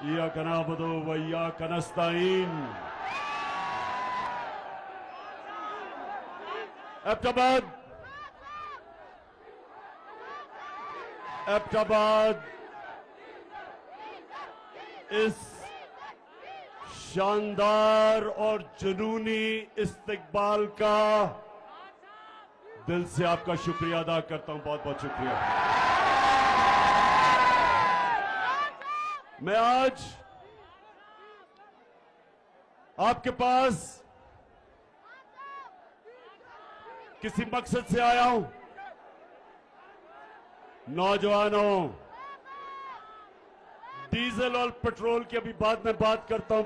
इय्याका नअबुदु व इय्याका नस्तईन। एबटाबाद इस शानदार और जुनूनी इस्तकबाल का दिल से आपका शुक्रिया अदा करता हूं। बहुत बहुत शुक्रिया। मैं आज आपके पास किसी मकसद से आया हूं। नौजवानों, डीजल और पेट्रोल की अभी बाद में बात करता हूं।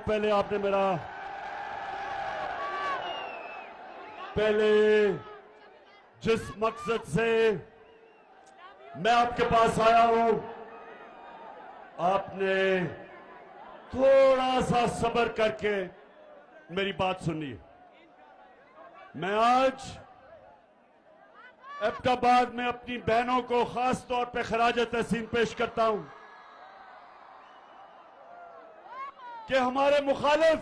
पहले जिस मकसद से मैं आपके पास आया हूं, आपने थोड़ा सा सब्र करके मेरी बात सुनिए। मैं आज एबटाबाद में अपनी बहनों को खास तौर पे खराज तहसीन पेश करता हूं कि हमारे मुखालिफ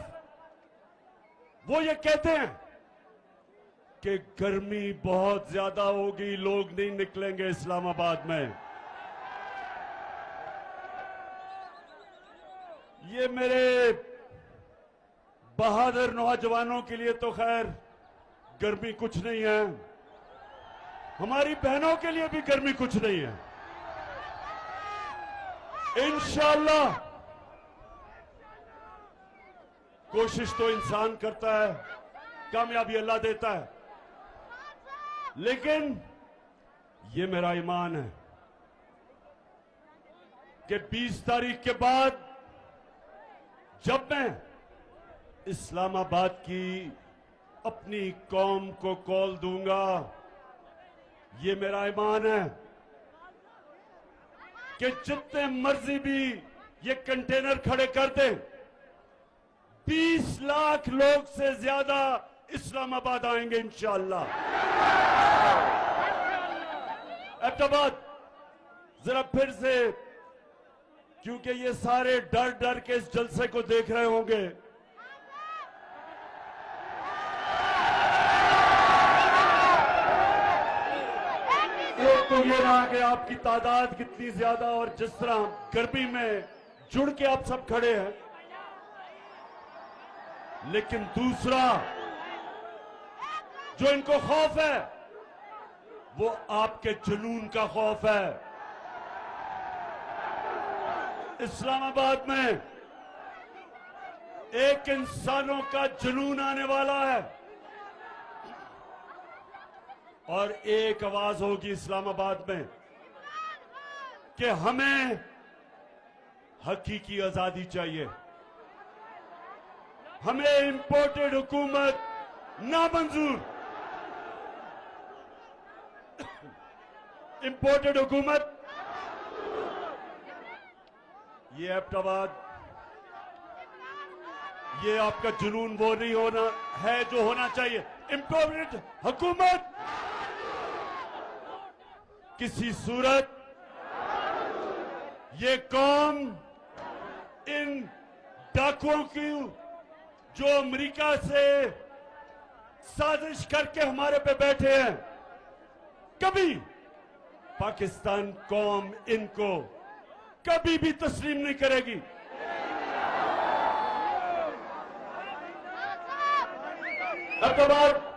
वो ये कहते हैं कि गर्मी बहुत ज्यादा होगी, लोग नहीं निकलेंगे इस्लामाबाद में। ये मेरे बहादुर नौजवानों के लिए तो खैर गर्मी कुछ नहीं है, हमारी बहनों के लिए भी गर्मी कुछ नहीं है। इंशाअल्लाह कोशिश तो इंसान करता है, कामयाबी अल्लाह देता है, लेकिन ये मेरा ईमान है कि 20 तारीख के बाद जब मैं इस्लामाबाद की अपनी कौम को कॉल दूंगा, ये मेरा ईमान है कि जितने मर्जी भी ये कंटेनर खड़े कर दें, 20 लाख लोग से ज्यादा इस्लामाबाद आएंगे इंशाअल्लाह। एबटाबाद जरा फिर से, क्योंकि ये सारे डर डर के इस जलसे को देख रहे होंगे, एक तो ये रहा कि आपकी तादाद कितनी ज्यादा और जिस तरह गर्मी में जुड़ के आप सब खड़े हैं, लेकिन दूसरा जो इनको खौफ है वो आपके जुनून का खौफ है। इस्लामाबाद में एक इंसानों का जुनून आने वाला है और एक आवाज होगी इस्लामाबाद में कि हमें हकीकी आजादी चाहिए, हमें इंपोर्टेड हुकूमत नामंजूर। इंपोर्टेड हुकूमत, ये एबटाबाद, ये आपका जुनून वो नहीं होना है जो होना चाहिए। इंपोर्टेड हुकूमत किसी सूरत ये कौम इन डाकुओं की जो अमेरिका से साजिश करके हमारे पे बैठे हैं, कभी पाकिस्तान कौम इनको कभी भी तस्लीम नहीं करेगी। एबटाबाद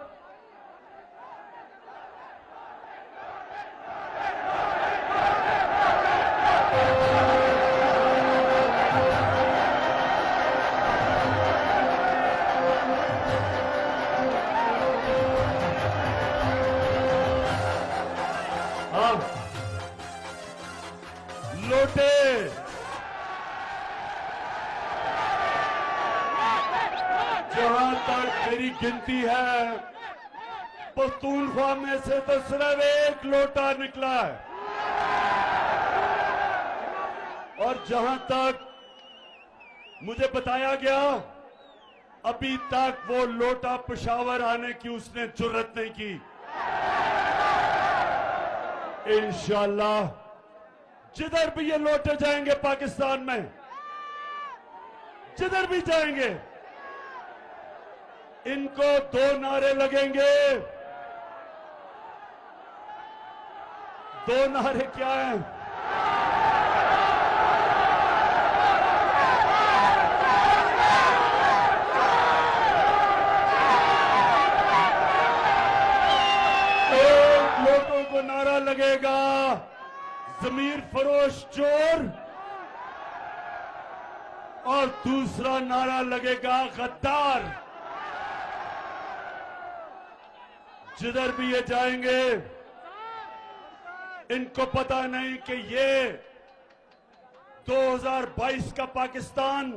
लोटे जहां तक मेरी गिनती है, पख्तूनख्वा में से तो सिर्फ एक लोटा निकला है, और जहां तक मुझे बताया गया, अभी तक वो लोटा पेशावर आने की उसने जुर्रत नहीं की। इंशाअल्लाह जिधर भी ये लौटे जाएंगे पाकिस्तान में, जिधर भी जाएंगे इनको 2 नारे लगेंगे। 2 नारे क्या हैं? एक लोगों को नारा लगेगा जमीर फरोश चोर और दूसरा नारा लगेगा गद्दार। जिधर भी ये जाएंगे इनको पता नहीं कि ये 2022 का पाकिस्तान,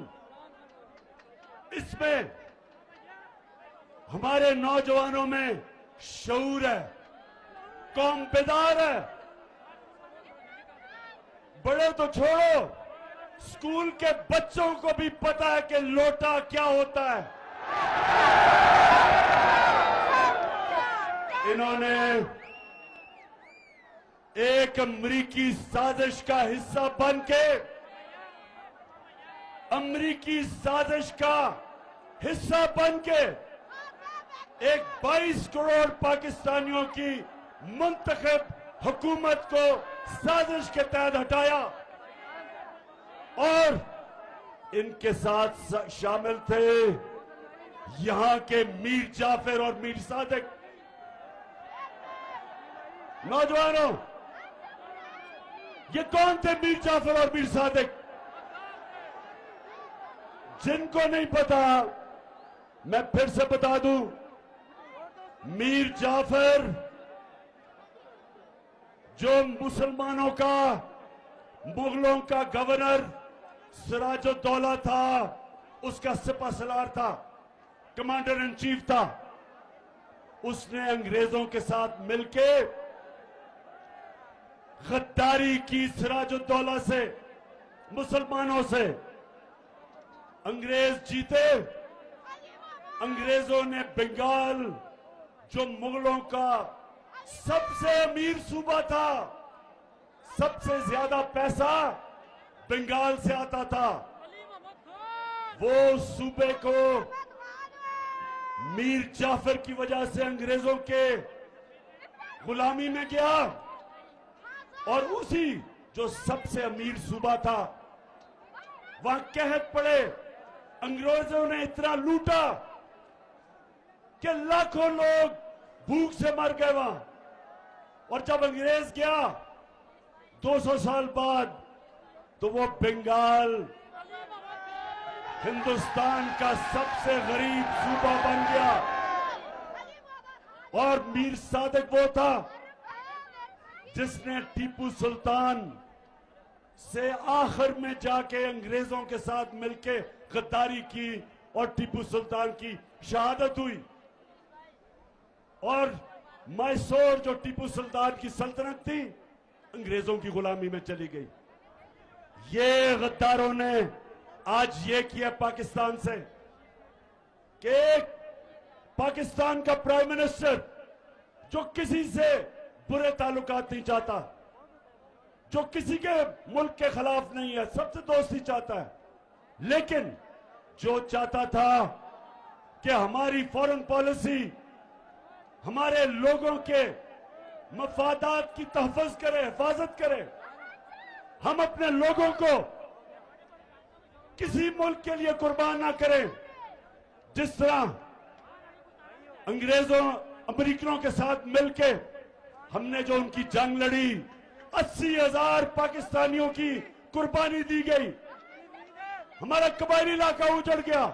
इसमें हमारे नौजवानों में शऊर है, कौम बेदार है। बड़े तो छोड़ो, स्कूल के बच्चों को भी पता है कि लोटा क्या होता है। इन्होंने एक अमरीकी साजिश का हिस्सा बनके, अमरीकी साजिश का हिस्सा बनके एक 22 करोड़ पाकिस्तानियों की मुंतखब हुकूमत को साजिश के तहत हटाया और इनके साथ शामिल थे यहां के मीर जाफर और मीर सादिक। नौजवानों, ये कौन थे मीर जाफर और मीर सादिक? जिनको नहीं पता मैं फिर से बता दूं, मीर जाफर जो मुसलमानों का, मुगलों का गवर्नर सिराजुद्दौला था, उसका सिपहसालार था, कमांडर इन चीफ था। उसने अंग्रेजों के साथ मिलके गद्दारी की सिराजुद्दौला से, मुसलमानों से। अंग्रेज जीते, अंग्रेजों ने बंगाल, जो मुगलों का सबसे अमीर सूबा था, सबसे ज्यादा पैसा बंगाल से आता था, वो सूबे को मीर जाफर की वजह से अंग्रेजों के गुलामी में गया और उसी जो सबसे अमीर सूबा था वहां कहत पड़े। अंग्रेजों ने इतना लूटा कि लाखों लोग भूख से मर गए वहां। और जब अंग्रेज गया 200 साल बाद, तो वो बंगाल हिंदुस्तान का सबसे गरीब सूबा बन गया। और मीर सादिक वो था जिसने टीपू सुल्तान से आखिर में जाके अंग्रेजों के साथ मिलके गद्दारी की और टीपू सुल्तान की शहादत हुई। और मैसूर जो टीपू सुल्तान की सल्तनत थी, अंग्रेजों की गुलामी में चली गई। ये गद्दारों ने आज ये किया पाकिस्तान से कि पाकिस्तान का प्राइम मिनिस्टर जो किसी से बुरे ताल्लुकात नहीं चाहता, जो किसी के मुल्क के खिलाफ नहीं है, सबसे दोस्ती चाहता है, लेकिन जो चाहता था कि हमारी फॉरेन पॉलिसी हमारे लोगों के मफादात की तहफ़्फ़ुज़ करे, हिफाजत करे, हम अपने लोगों को किसी मुल्क के लिए कुर्बान ना करें। जिस तरह अंग्रेजों, अमेरिकनों के साथ मिलके हमने जो उनकी जंग लड़ी, 80,000 पाकिस्तानियों की कुर्बानी दी गई, हमारा कबायली इलाका उजड़ गया,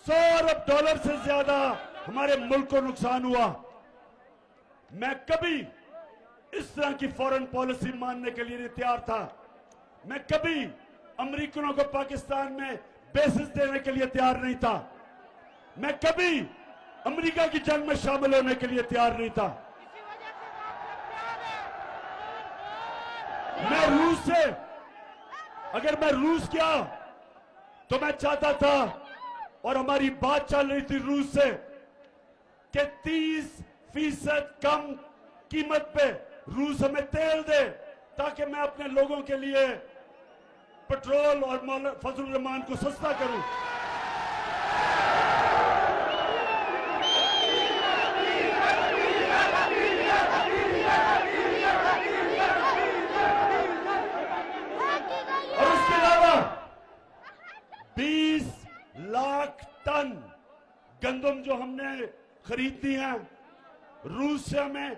$100 अरब से ज्यादा हमारे मुल्क को नुकसान हुआ। मैं कभी इस तरह की फॉरेन पॉलिसी मानने के लिए नहीं तैयार था। मैं कभी अमेरिकनों को पाकिस्तान में बेसिस देने के लिए तैयार नहीं था। मैं कभी अमेरिका की जंग में शामिल होने के लिए तैयार नहीं था। मैं रूस से, अगर मैं रूस गया तो मैं चाहता था, और हमारी बात चल रही थी रूस से, कि 30% कम कीमत पे रूस हमें तेल दे ताकि मैं अपने लोगों के लिए पेट्रोल और फजल रहमान को सस्ता करूं। और उसके अलावा 20 लाख टन गंदम जो हमने खरीदनी है, रूस से हमें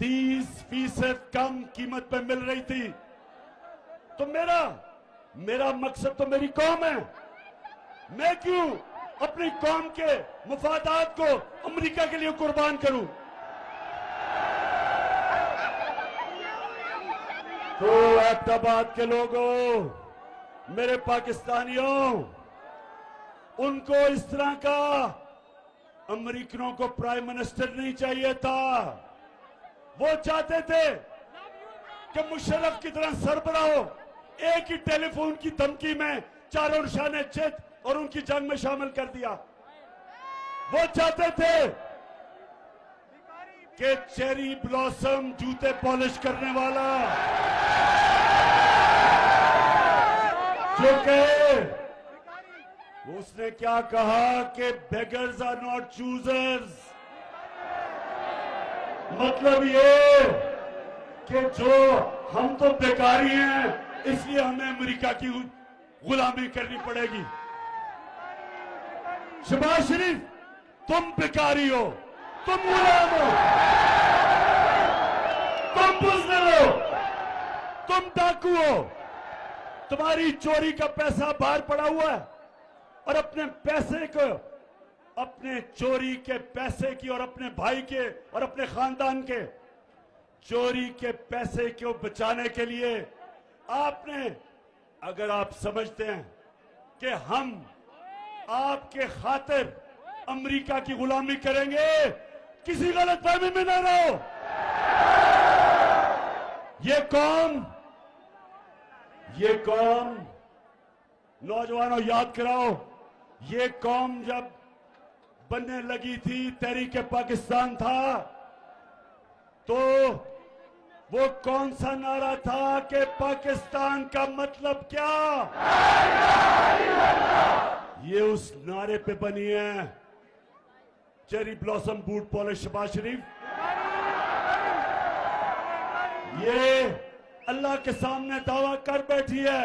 30% कम कीमत पे मिल रही थी। तो मेरा मकसद तो मेरी कौम है। मैं क्यों अपनी कौम के मुफादात को अमेरिका के लिए कुर्बान करूं? तो एबटाबाद के लोगों, मेरे पाकिस्तानियों, उनको इस तरह का अमेरिकनों को प्राइम मिनिस्टर नहीं चाहिए था। वो चाहते थे कि मुशर्रफ की तरह सरबराह हो, एक ही टेलीफोन की धमकी में चारों निशाने चित और उनकी जंग में शामिल कर दिया। वो चाहते थे कि चेरी ब्लॉसम जूते पॉलिश करने वाला जो कहे, उसने क्या कहा कि बेगर्स आर नॉट चूजर्स। मतलब ये कि जो हम तो बेकारी हैं, इसलिए हमें अमेरिका की गुलामी करनी पड़ेगी। शहबाज शरीफ, तुम बेकारी हो, तुम गुलाम हो, तुम बुज़दिल हो, तुम डाकू हो। तुम्हारी चोरी का पैसा बाहर पड़ा हुआ है और अपने पैसे को, अपने चोरी के पैसे की और अपने भाई के और अपने खानदान के चोरी के पैसे को बचाने के लिए आपने, अगर आप समझते हैं कि हम आपके खातिर अमेरिका की गुलामी करेंगे, किसी गलतफहमी में न रहो। ये कौम नौजवानों याद कराओ, ये कौम जब बनने लगी थी, तहरीक पाकिस्तान था, तो वो कौन सा नारा था कि पाकिस्तान का मतलब क्या? ये उस नारे पे बनी है cherry blossom boot polish Shahbaz Sharif. ये अल्लाह के सामने दावा कर बैठी है।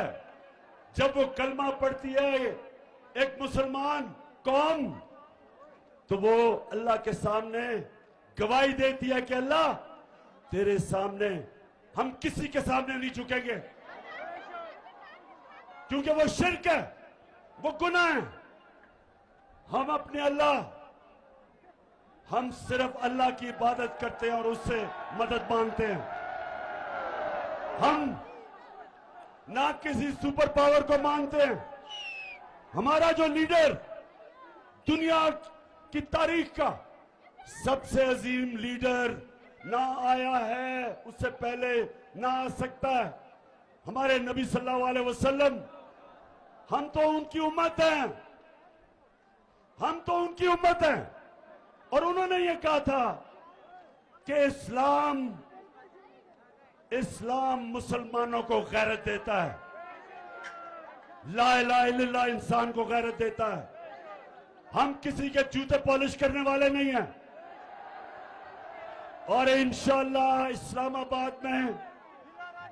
जब वो कलमा पढ़ती है एक मुसलमान कौम, तो वो अल्लाह के सामने गवाही देती है कि अल्लाह, तेरे सामने हम किसी के सामने नहीं झुकेंगे, क्योंकि वो शिर्क है, वो गुनाह है। हम अपने अल्लाह, हम सिर्फ अल्लाह की इबादत करते हैं और उससे मदद मांगते हैं। हम ना किसी सुपर पावर को मांगते हैं। हमारा जो लीडर दुनिया की तारीख का सबसे अजीम लीडर ना आया है, उससे पहले ना आ सकता है, हमारे नबी सल्लल्लाहु अलैहि वसल्लम। हम तो उनकी उम्मत हैं, हम तो उनकी उम्मत हैं। और उन्होंने ये कहा था कि इस्लाम मुसलमानों को गैरत देता है, ला इलाहा इल्लल्लाह इंसान को गैरत देता है। हम किसी के जूते पॉलिश करने वाले नहीं हैं। और इंशाअल्लाह इस्लामाबाद में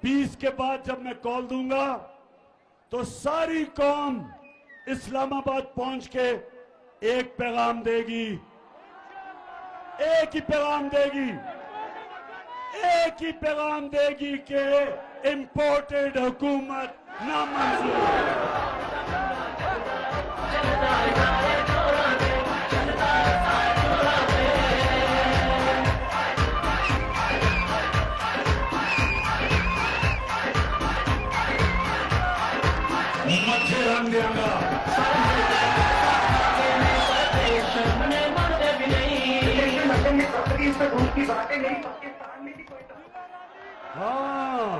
20 के बाद जब मैं कॉल दूंगा, तो सारी कौम इस्लामाबाद पहुंच के एक पैगाम देगी, एक ही पैगाम देगी, एक ही पैगाम देगी कि इंपोर्टेड हुकूमत नामंजूर। मच्छे रंग देगा हाँ,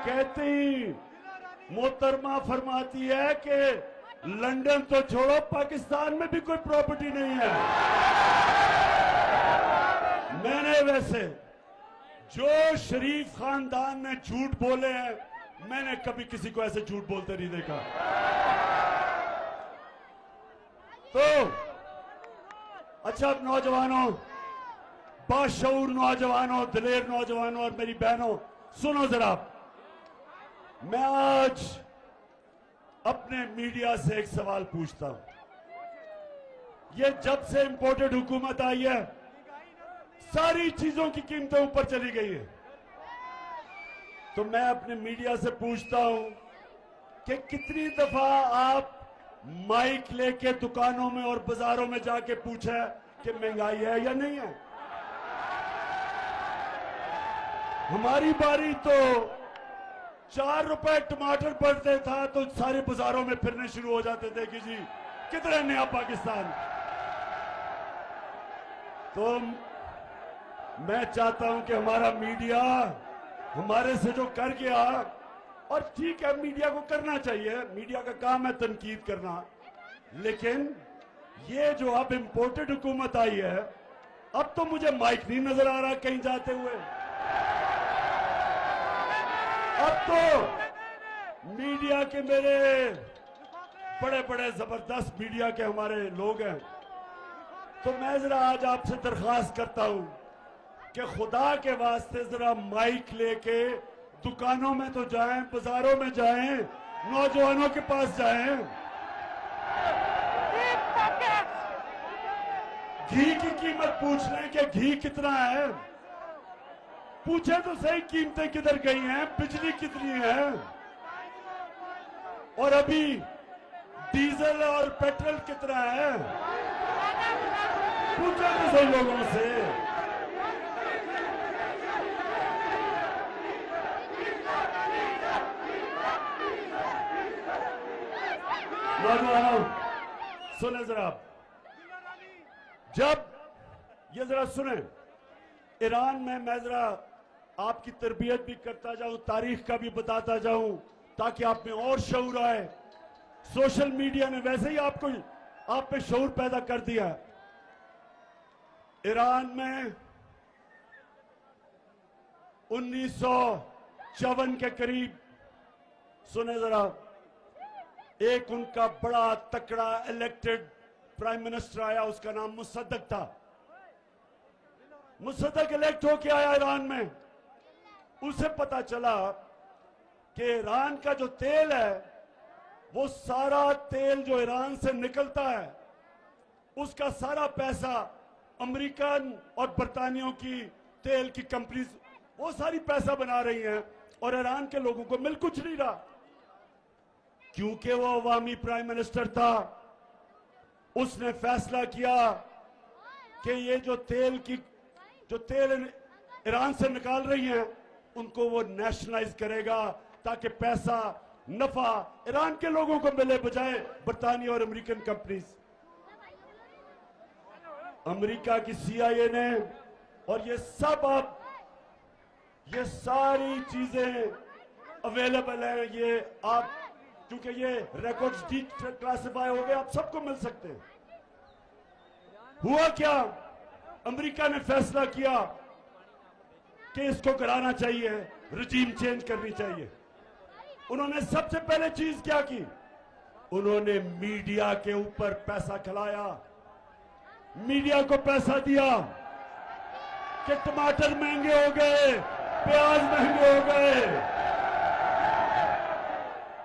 कहती मोहतरमा फरमाती है कि लंदन तो छोड़ो, पाकिस्तान में भी कोई प्रॉपर्टी नहीं है। मैंने वैसे जो शरीफ खानदान ने झूठ बोले हैं मैंने कभी किसी को ऐसे झूठ बोलते नहीं देखा। तो अच्छा, अब नौजवानों, बाशऊर नौजवानों, दिलेर नौजवानों और मेरी बहनों, सुनो जरा। मैं आज अपने मीडिया से एक सवाल पूछता हूं। ये जब से इंपोर्टेड हुकूमत आई है, सारी चीजों की कीमतें ऊपर चली गई है। तो मैं अपने मीडिया से पूछता हूं कि कितनी दफा आप माइक लेके दुकानों में और बाजारों में जाके पूछा कि महंगाई है या नहीं है। हमारी बारी तो 4 रुपए टमाटर पड़ते था तो सारे बाजारों में फिरने शुरू हो जाते थे कि जी किधर है नया पाकिस्तान। तो मैं चाहता हूं कि हमारा मीडिया हमारे से जो कर गया, और ठीक है मीडिया को करना चाहिए, मीडिया का काम है तनकीद करना, लेकिन ये जो अब इंपोर्टेड हुकूमत आई है, अब तो मुझे माइक नहीं नजर आ रहा कहीं जाते हुए। अब तो मीडिया के मेरे बड़े बड़े जबरदस्त मीडिया के हमारे लोग हैं, तो मैं जरा आज आपसे दरख्वास्त करता हूं कि खुदा के वास्ते जरा माइक लेके दुकानों में तो जाएं, बाजारों में जाएं, नौजवानों के पास जाएं। घी की कीमत पूछ लें कि घी कितना है, पूछे तो सही कीमतें किधर गई हैं, बिजली कितनी है, और अभी डीजल और पेट्रोल कितना है, पूछे तो सही लोगों से। नौजवानों सुने जरा, जब ये जरा सुने, ईरान में मैं जरा आपकी तरबियत भी करता जाऊं, तारीख का भी बताता जाऊं, ताकि आप में और शऊर आए। सोशल मीडिया ने वैसे ही आप में शऊर पैदा कर दिया। ईरान में 1954 के करीब, सुने जरा, एक उनका बड़ा तकड़ा इलेक्टेड प्राइम मिनिस्टर आया, उसका नाम मुसद्दक था। मुसद्दक इलेक्ट होके आया ईरान में। उसे पता चला कि ईरान का जो तेल है, वो सारा तेल जो ईरान से निकलता है, उसका सारा पैसा अमेरिकन और बरतानियों की तेल की कंपनीज वो सारी पैसा बना रही हैं, और ईरान के लोगों को मिल कुछ नहीं रहा। क्योंकि वो अवामी प्राइम मिनिस्टर था, उसने फैसला किया कि ये जो तेल ईरान से निकाल रही हैं, उनको वो नेशनलाइज करेगा, ताकि पैसा नफा ईरान के लोगों को मिले, बजाय बरतानिया और अमेरिकन कंपनीज। अमेरिका की CIA ने, और ये सब अब ये सारी चीजें अवेलेबल हैं, ये आप क्योंकि ये रिकॉर्ड्स डिक्लासिफाई हो गए, आप सबको मिल सकते हैं। हुआ क्या, अमेरिका ने फैसला किया कि इसको कराना चाहिए, रजीम चेंज करनी चाहिए। उन्होंने सबसे पहले चीज क्या की, उन्होंने मीडिया के ऊपर पैसा खिलाया, मीडिया को पैसा दिया कि टमाटर महंगे हो गए, प्याज महंगे हो गए।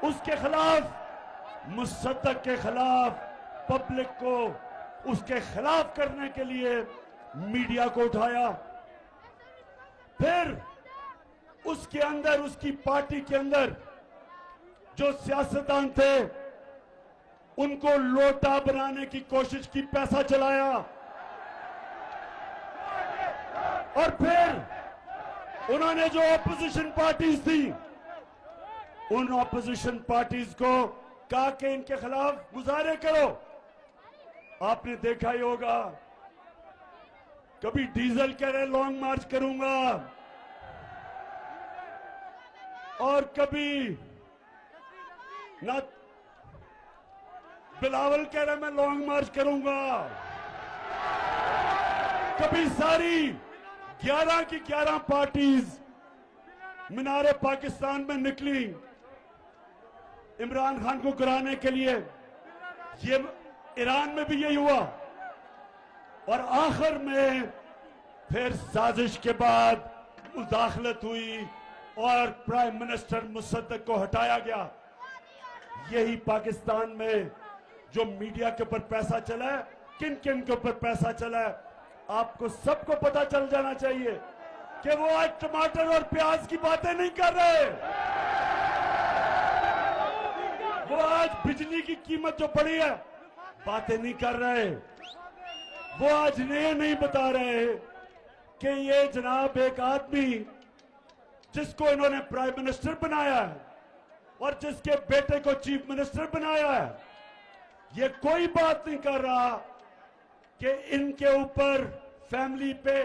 उसके खिलाफ, मुसद्दक के खिलाफ, पब्लिक को उसके खिलाफ करने के लिए मीडिया को उठाया। फिर उसके अंदर, उसकी पार्टी के अंदर जो सियासतदान थे, उनको लोटा बनाने की कोशिश की, पैसा चलाया। और फिर उन्होंने जो ऑपोजिशन पार्टीज थी, उन ऑपोजिशन पार्टीज को कहा कि इनके खिलाफ मुजाहरे करो। आपने देखा ही होगा, कभी डीजल कह रहे लॉन्ग मार्च करूंगा, और कभी ना बिलावल कह रहे मैं लॉन्ग मार्च करूंगा। कभी सारी 11 की 11 पार्टीज मीनारे पाकिस्तान में निकली इमरान खान को गिराने के लिए। ये ईरान में भी यही हुआ और आखिर में फिर साजिश के बाद मुदाखलत हुई और प्राइम मिनिस्टर मुसद्दक को हटाया गया। यही पाकिस्तान में जो मीडिया के ऊपर पैसा चला है, किन किन के ऊपर पैसा चला है, आपको सबको पता चल जाना चाहिए कि वो आज टमाटर और प्याज की बातें नहीं कर रहे। वो आज बिजली की कीमत जो बढ़ी है बातें नहीं कर रहे। वो आज ये नहीं बता रहे कि ये जनाब एक आदमी जिसको इन्होंने प्राइम मिनिस्टर बनाया है और जिसके बेटे को चीफ मिनिस्टर बनाया है, ये कोई बात नहीं कर रहा कि इनके ऊपर फैमिली पे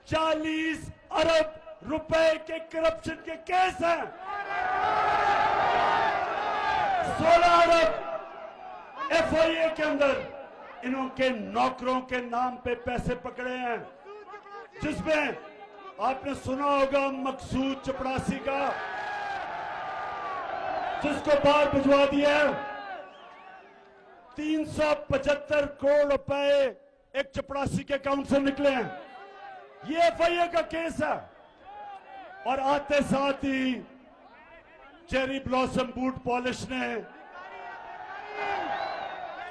40 अरब रुपए के करप्शन के केस हैं। 16 अरब एफआईए के अंदर इनके नौकरों के नाम पे पैसे पकड़े हैं, जिसमें आपने सुना होगा मकसूद चपरासी का, जिसको बाहर भिजवा दिया। 375 करोड़ रुपए एक चपरासी के अकाउंट से निकले हैं। ये एफआईए का केस है। और आते साथ ही चेरी ब्लॉसम बूट पॉलिश ने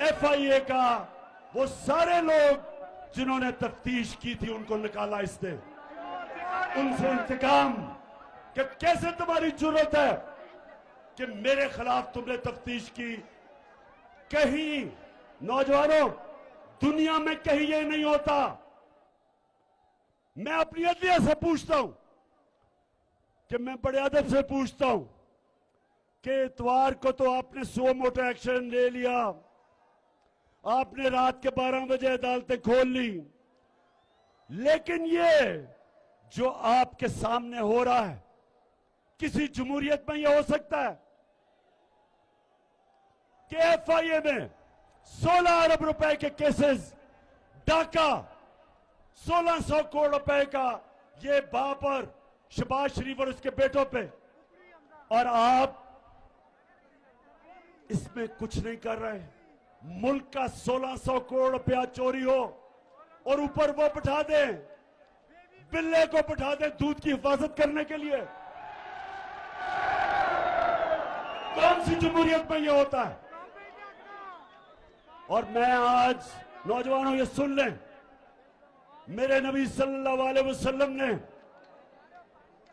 एफआईए का वो सारे लोग जिन्होंने तफ्तीश की थी उनको निकाला इसने, उनसे इंतकाम कि कैसे तुम्हारी जरूरत है कि मेरे खिलाफ तुमने तफ्तीश की। कहीं नौजवानों, दुनिया में कहीं ये नहीं होता। मैं अपनी अदलिया से पूछता हूं कि मैं बड़े अदब से पूछता हूं कि इतवार को तो आपने सो मोटा एक्शन ले लिया, आपने रात के 12 बजे अदालतें खोल ली, लेकिन ये जो आपके सामने हो रहा है किसी जमहूरियत में यह हो सकता है कि एफआईए में 16 अरब रुपए के केसेस, डाका 1600 करोड़ रुपए का ये बाप और शहबाज शरीफ और उसके बेटों पे, और आप इसमें कुछ नहीं कर रहे। मुल्क का 1600 करोड़ रुपया चोरी हो और ऊपर वो बिठा दें, बिल्ले को बिठा दें दूध की हिफाजत करने के लिए। कौन सी जमहूरियत में ये होता है? और मैं आज नौजवानों ये सुन लें, मेरे नबी सल्लल्लाहु अलैहि वसल्लम ने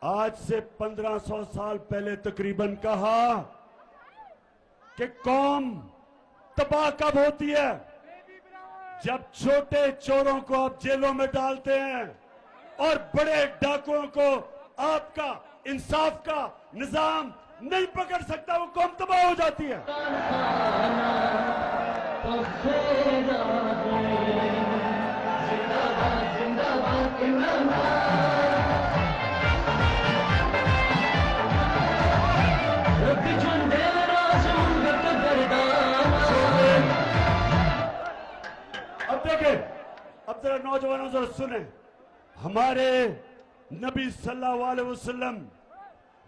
आज से 1500 साल पहले तकरीबन कहा कि कौम तबाह कब होती है? जब छोटे चोरों को आप जेलों में डालते हैं और बड़े डाकुओं को आपका इंसाफ का निजाम नहीं पकड़ सकता, वो कौम तबाह हो जाती है। अब देखें, अब जरा नौजवानों जरा सुने, हमारे नबी सल्लल्लाहु अलैहि वसल्लम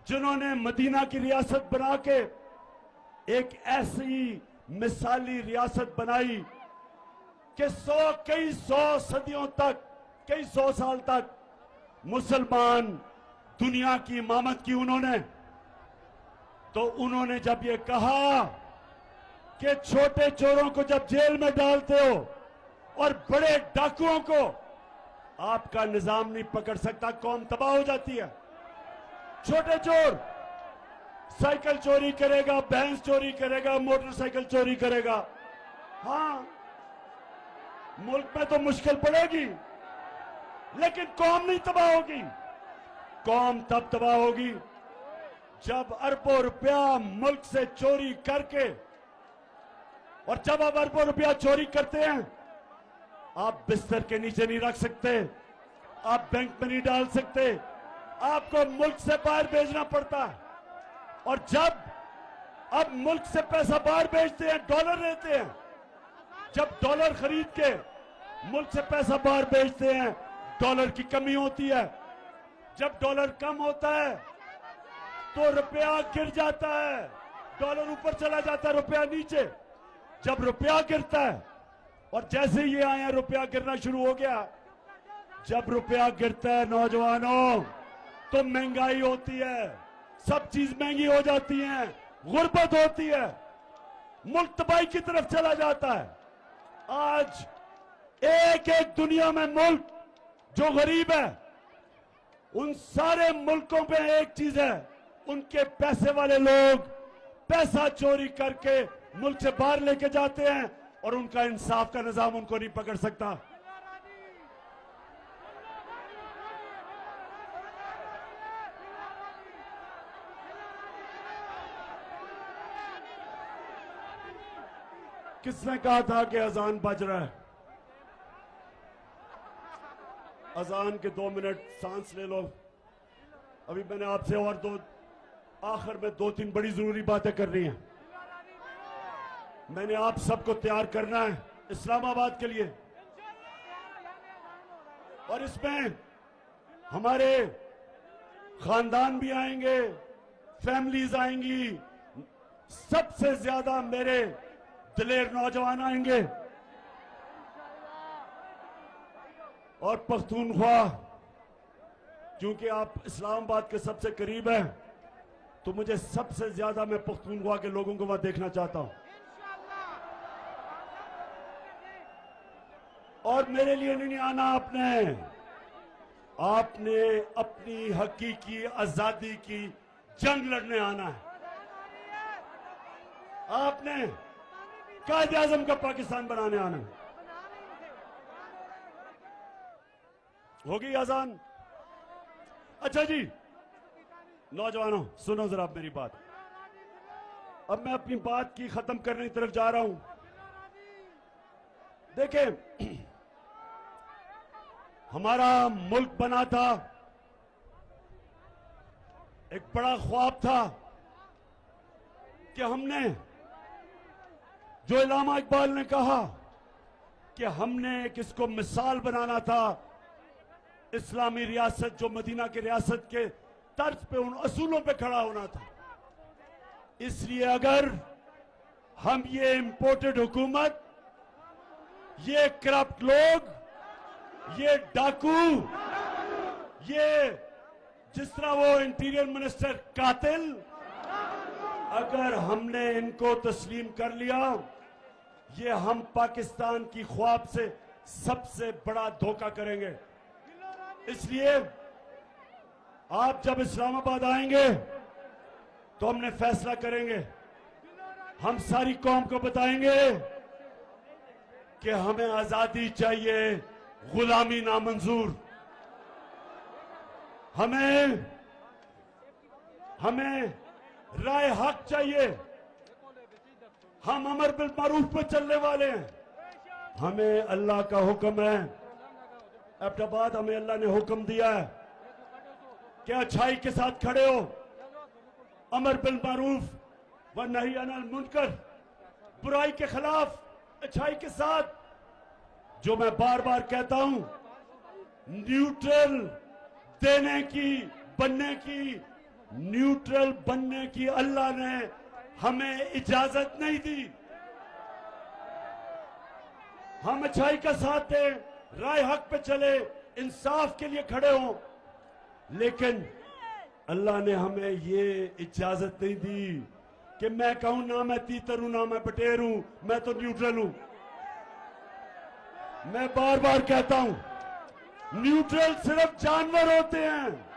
जिन्होंने मदीना की रियासत बना के एक ऐसी मिसाली रियासत बनाई कि कई सौ सदियों तक, कई सौ साल तक मुसलमान दुनिया की इमामत की उन्होंने, तो उन्होंने जब ये कहा कि छोटे चोरों को जब जेल में डालते हो और बड़े डाकुओं को आपका निजाम नहीं पकड़ सकता, कौम तबाह हो जाती है। छोटे चोर साइकिल चोरी करेगा, भैंस चोरी करेगा, मोटरसाइकिल चोरी करेगा, हाँ मुल्क में तो मुश्किल पड़ेगी, लेकिन कौम नहीं तबाह होगी। कौम तब तबाह होगी जब अरबों रुपया मुल्क से चोरी करके, और जब आप अरबों रुपया चोरी करते हैं, आप बिस्तर के नीचे नहीं रख सकते, आप बैंक में नहीं डाल सकते, आपको मुल्क से बाहर भेजना पड़ता है। और जब अब मुल्क से पैसा बाहर भेजते हैं, डॉलर लेते हैं, जब डॉलर खरीद के मुल्क से पैसा बाहर भेजते हैं, डॉलर की कमी होती है। जब डॉलर कम होता है तो रुपया गिर जाता है, डॉलर ऊपर चला जाता है, रुपया नीचे। जब रुपया गिरता है, और जैसे ये आए हैं रुपया गिरना शुरू हो गया। जब रुपया गिरता है नौजवानों, तो महंगाई होती है, सब चीज महंगी हो जाती है, गुर्बत होती है, मुल्क तबाही की तरफ चला जाता है। आज एक एक दुनिया में मुल्क जो गरीब है, उन सारे मुल्कों पे एक चीज है, उनके पैसे वाले लोग पैसा चोरी करके मुल्क से बाहर लेके जाते हैं और उनका इंसाफ का निजाम उनको नहीं पकड़ सकता। किसने कहा था कि अजान बज रहा है? अजान के 2 मिनट सांस ले लो। अभी मैंने आपसे और आखिर में 2-3 बड़ी जरूरी बातें करनी है। मैंने आप सबको तैयार करना है इस्लामाबाद के लिए, और इसमें हमारे खानदान भी आएंगे, फैमिलीज आएंगी, सबसे ज्यादा मेरे दिलेर नौजवान आएंगे। और पख्तूनख्वा, क्योंकि आप इस्लामाबाद के सबसे करीब हैं, तो मुझे सबसे ज्यादा मैं पख्तूनख्वा के लोगों को वहां देखना चाहता हूं। और मेरे लिए नहीं आना आपने अपनी हकीकी आजादी की जंग लड़ने आना है। आपने कायदे आजम का पाकिस्तान बनाने आना है। होगी अजान? अच्छा जी नौजवानों, सुनो जरा मेरी बात। अब मैं अपनी बात की खत्म करने की तरफ जा रहा हूं। देखें, हमारा मुल्क बना था, एक बड़ा ख्वाब था कि हमने, जो इलामा इकबाल ने कहा कि हमने किसको मिसाल बनाना था, इस्लामी रियासत जो मदीना की रियासत के तर्ज पे, उन असूलों पे खड़ा होना था। इसलिए अगर हम ये इंपोर्टेड हुकूमत, ये करप्ट लोग, ये डाकू, ये जिस तरह वो इंटीरियर मिनिस्टर कातिल, अगर हमने इनको तस्लीम कर लिया, ये हम पाकिस्तान की ख्वाब से सबसे बड़ा धोखा करेंगे। इसलिए आप जब इस्लामाबाद आएंगे तो हमने फैसला करेंगे, हम सारी कौम को बताएंगे कि हमें आजादी चाहिए, गुलामी नामंजूर। हमें राय हक चाहिए। हम अमर बिल मारूफ पे चलने वाले हैं। हमें अल्लाह का हुक्म है, एबटाबाद हमें अल्लाह ने हुक्म दिया है कि अच्छाई के साथ खड़े हो, अमर बिल मारूफ व नही अनिल मुनकर, बुराई के खिलाफ अच्छाई के साथ। जो मैं बार बार कहता हूं, न्यूट्रल न्यूट्रल बनने की अल्लाह ने हमें इजाजत नहीं दी। हम अच्छाई का साथ दें, राय हक पे चले, इंसाफ के लिए खड़े हों, लेकिन अल्लाह ने हमें ये इजाजत नहीं दी कि मैं कहूं ना मैं तीतर हूं ना मैं बटेर हूं, मैं तो न्यूट्रल हूं। मैं बार बार कहता हूं, न्यूट्रल सिर्फ जानवर होते हैं।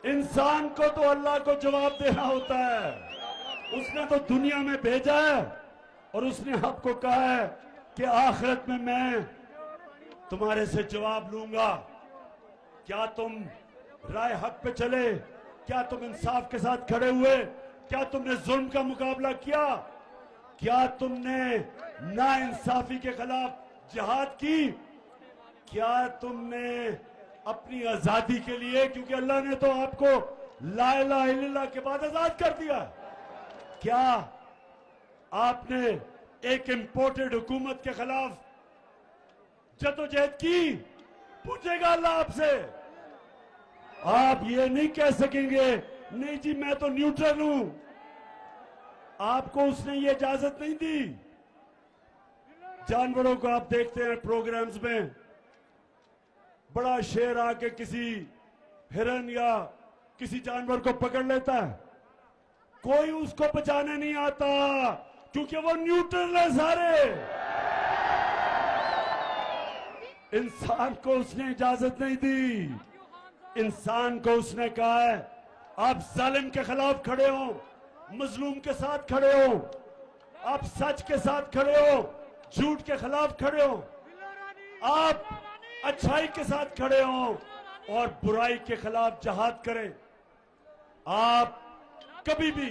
इंसान को तो अल्लाह को जवाब देना होता है। उसने तो दुनिया में भेजा है और उसने आपको कहा है कि आखिरत में मैं तुम्हारे से जवाब लूंगा। क्या तुम राय हक पे चले? क्या तुम इंसाफ के साथ खड़े हुए? क्या तुमने जुल्म का मुकाबला किया? क्या तुमने नाइंसाफी के खिलाफ जिहाद की? क्या तुमने अपनी आजादी के लिए, क्योंकि अल्लाह ने तो आपको ला इलाहा इल्लल्लाह के बाद आजाद कर दिया, क्या आपने एक इंपोर्टेड हुकूमत के खिलाफ जदोजहद की? पूछेगा अल्लाह आपसे। आप ये नहीं कह सकेंगे नहीं जी मैं तो न्यूट्रल हूं। आपको उसने ये इजाजत नहीं दी। जानवरों को आप देखते हैं प्रोग्राम्स में, बड़ा शेर आके किसी हिरन या किसी जानवर को पकड़ लेता है, कोई उसको बचाने नहीं आता क्योंकि वो न्यूट्रल है सारे। इंसान को उसने इजाजत नहीं दी। इंसान को उसने कहा है आप जालिम के खिलाफ खड़े हो, मजलूम के साथ खड़े हो, आप सच के साथ खड़े हो, झूठ के खिलाफ खड़े हो, आप अच्छाई के साथ खड़े हो और बुराई के खिलाफ जहाद करें। आप कभी भी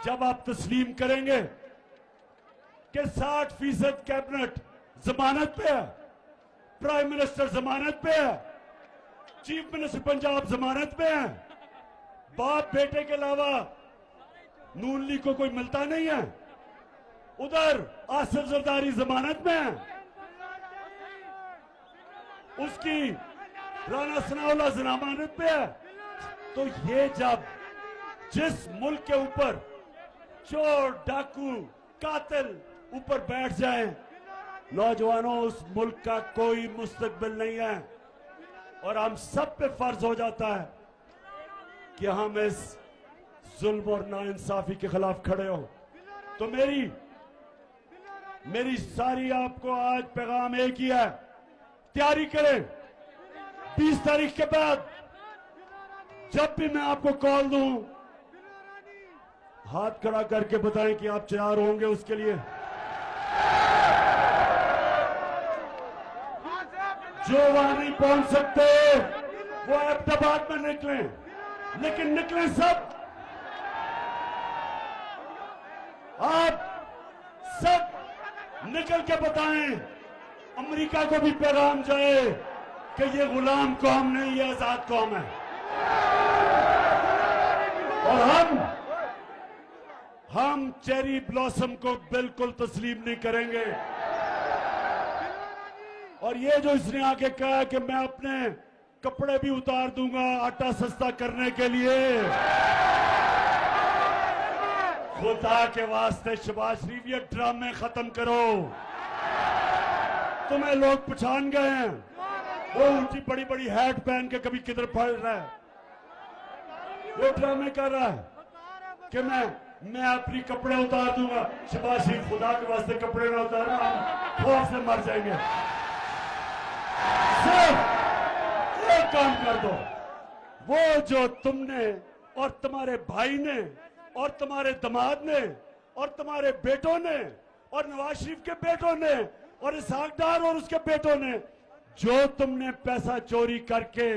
जब आप तस्लीम करेंगे कि 60% कैबिनेट जमानत पे है, प्राइम मिनिस्टर जमानत पे है, चीफ मिनिस्टर पंजाब जमानत पे है, बाप बेटे के अलावा नून लीग को कोई मिलता नहीं है, उधर आसिफ जरदारी जमानत में है, उसकी राना सनाउल्लाह जमानत पे है। तो ये जब जिस मुल्क के ऊपर चोर डाकू कातिल ऊपर बैठ जाए, नौजवानों उस मुल्क का कोई मुस्तकबिल नहीं है और हम सब पे फर्ज हो जाता है कि हम इस जुल्म और नाइंसाफी के खिलाफ खड़े हो। तो मेरी सारी आपको आज पैगाम एक ही है, तैयारी करें। 20 तारीख के बाद जब भी मैं आपको कॉल दूं, हाथ खड़ा करके बताएं कि आप तैयार होंगे उसके लिए। जो वहां नहीं पहुंच सकते वो अहमदाबाद में निकलें, लेकिन निकलें सब। आप सब निकल के बताएं, अमेरिका को भी पैगाम जाए कि ये गुलाम कौम नहीं, ये आजाद कौम है और हम चेरी ब्लॉसम को बिल्कुल तस्लीम नहीं करेंगे। और ये जो इसने आके कहा कि मैं अपने कपड़े भी उतार दूंगा आटा सस्ता करने के लिए, खुदा के वास्ते शहबाज शरीफ ये ड्रामे खत्म करो। तुम्हें लोग पहचान गए हैं, वो ऊंची बड़ी बड़ी हैट पहन के कभी किधर पड़ रहा है, वो ड्रामे कर रहा है कि मैं अपनी कपड़े उतार दूंगा। शहबाज शरीफ खुदा के वास्ते कपड़े ना उतारना, हम खौफ से मर जाएंगे। सिर्फ एक काम कर दो, वो जो तुमने और तुम्हारे भाई ने और तुम्हारे दामाद ने और तुम्हारे बेटों ने और नवाज शरीफ के बेटों ने और इसहाक डार और उसके बेटों ने जो तुमने पैसा चोरी करके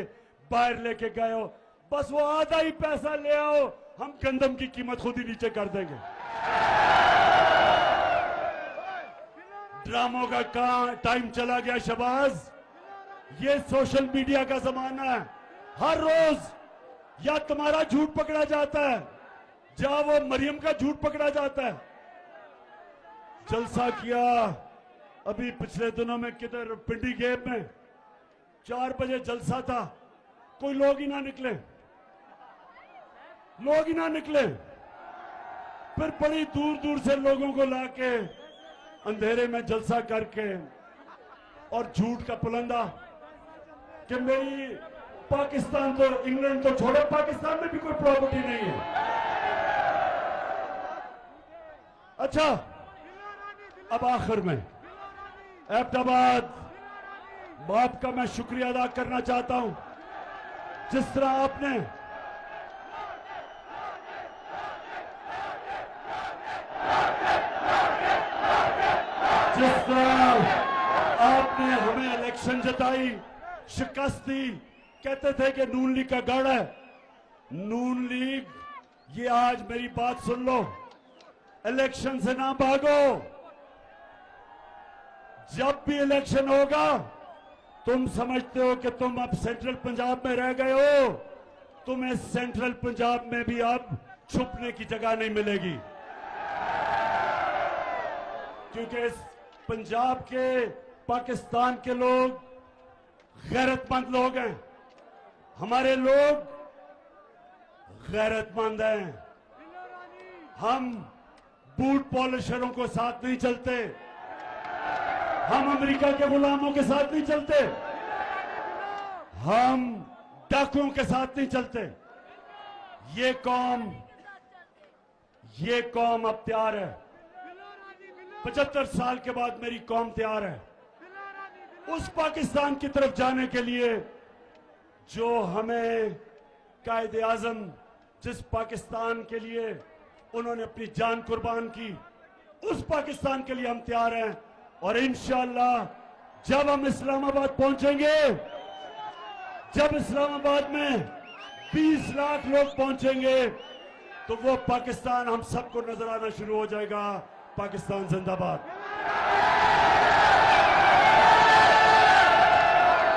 बाहर लेके गए हो, बस वो आधा ही पैसा ले आओ, हम गंदम की कीमत खुद ही नीचे कर देंगे। ड्रामों का टाइम चला गया शहबाज। ये सोशल मीडिया का जमाना है, हर रोज या तुम्हारा झूठ पकड़ा जाता है जहां वो मरियम का झूठ पकड़ा जाता है। जलसा किया अभी पिछले दिनों में किधर पिंडी गेप में, 4 बजे जलसा था, कोई लोग ही ना निकले, लोग ही ना निकले। फिर बड़ी दूर दूर से लोगों को लाके अंधेरे में जलसा करके और झूठ का पुलंदा कि मेरी पाकिस्तान तो इंग्लैंड तो छोड़ो, पाकिस्तान में भी कोई प्रॉपर्टी नहीं है। अच्छा, अब आखिर में अहमदाबाद बाप का मैं शुक्रिया अदा करना चाहता हूं, जिस तरह आपने हमें इलेक्शन जिताई, शिकस्त दी। कहते थे कि नून लीग का गढ़ है, नून लीग ये आज मेरी बात सुन लो, इलेक्शन से ना भागो। जब भी इलेक्शन होगा तुम समझते हो कि तुम अब सेंट्रल पंजाब में रह गए हो, तुम्हें सेंट्रल पंजाब में भी अब छुपने की जगह नहीं मिलेगी, क्योंकि इस पंजाब के पाकिस्तान के लोग गैरतमंद लोग हैं। हमारे लोग गैरतमंद हैं। हम बूट पॉलिशरों को साथ नहीं चलते, हम अमेरिका के गुलामों के साथ नहीं चलते, हम डाकुओं के साथ नहीं चलते। ये कौम अब तैयार है। 75 साल के बाद मेरी कौम तैयार है उस पाकिस्तान की तरफ जाने के लिए जो हमें कायदे आजम, जिस पाकिस्तान के लिए उन्होंने अपनी जान कुर्बान की, उस पाकिस्तान के लिए हम तैयार हैं। और इंशाअल्लाह जब हम इस्लामाबाद पहुंचेंगे, जब इस्लामाबाद में 20 लाख लोग पहुंचेंगे, तो वो पाकिस्तान हम सबको नजर आना शुरू हो जाएगा। पाकिस्तान जिंदाबाद।